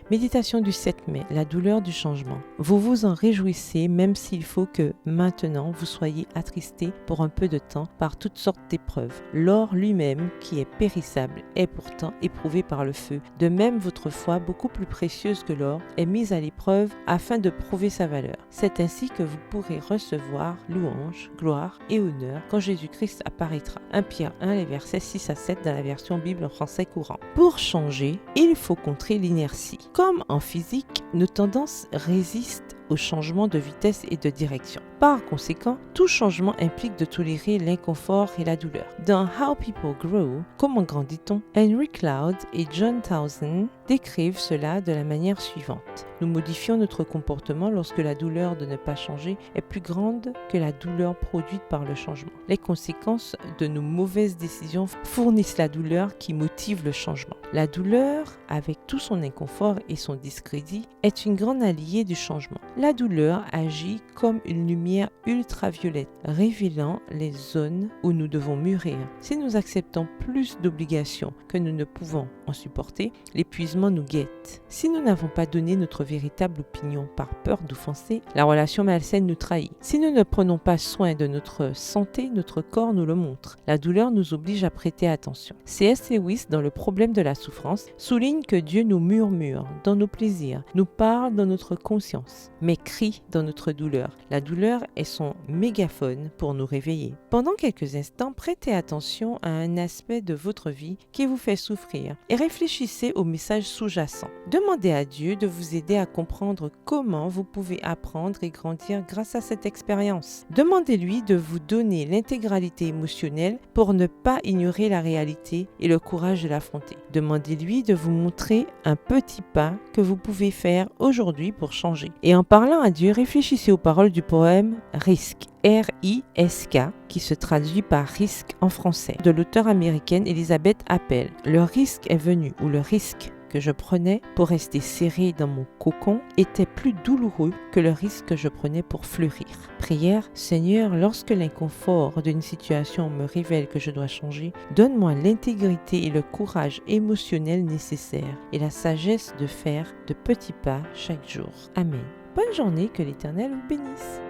Méditation du 7 mai, la douleur du changement. Vous vous en réjouissez même s'il faut que maintenant vous soyez attristés pour un peu de temps par toutes sortes d'épreuves. L'or lui-même, qui est périssable, est pourtant éprouvé par le feu. De même, votre foi, beaucoup plus précieuse que l'or, est mise à l'épreuve afin de prouver sa valeur. C'est ainsi que vous pourrez recevoir louange, gloire et honneur quand Jésus-Christ apparaîtra. 1 Pierre 1, les versets 6 à 7 dans la version Bible en français courant. Pour changer, il faut contrer l'inertie. Comme en physique, nos tendances résistent au changement de vitesse et de direction. Par conséquent, tout changement implique de tolérer l'inconfort et la douleur. Dans How People Grow, comment grandit-on, Henry Cloud et John Townsend décrivent cela de la manière suivante. Nous modifions notre comportement lorsque la douleur de ne pas changer est plus grande que la douleur produite par le changement. Les conséquences de nos mauvaises décisions fournissent la douleur qui motive le changement. La douleur, avec tout son inconfort et son discrédit, est une grande alliée du changement. La douleur agit comme une lumière ultraviolette, révélant les zones où nous devons mûrir. Si nous acceptons plus d'obligations que nous ne pouvons en supporter, l'épuisement nous guette. Si nous n'avons pas donné notre véritable opinion par peur d'offenser, la relation malsaine nous trahit. Si nous ne prenons pas soin de notre santé, notre corps nous le montre. La douleur nous oblige à prêter attention. C.S. Lewis, dans Le problème de la souffrance, souligne que Dieu nous murmure dans nos plaisirs, nous parle dans notre conscience, mais crie dans notre douleur. La douleur est son mégaphone pour nous réveiller. Pendant quelques instants, prêtez attention à un aspect de votre vie qui vous fait souffrir et réfléchissez au message sous-jacent. Demandez à Dieu de vous aider à comprendre comment vous pouvez apprendre et grandir grâce à cette expérience. Demandez-lui de vous donner l'intégralité émotionnelle pour ne pas ignorer la réalité et le courage de l'affronter. Demandez-lui de vous montrer un petit pas que vous pouvez faire aujourd'hui pour changer. Et en parlant à Dieu, réfléchissez aux paroles du poème Risque, R-I-S-K, qui se traduit par risque en français, de l'auteure américaine Elizabeth Appel. Le risque est venu, ou le risque que je prenais pour rester serré dans mon cocon était plus douloureux que le risque que je prenais pour fleurir. Prière, Seigneur, lorsque l'inconfort d'une situation me révèle que je dois changer, donne-moi l'intégrité et le courage émotionnel nécessaires et la sagesse de faire de petits pas chaque jour. Amen. Bonne journée, que l'Éternel vous bénisse.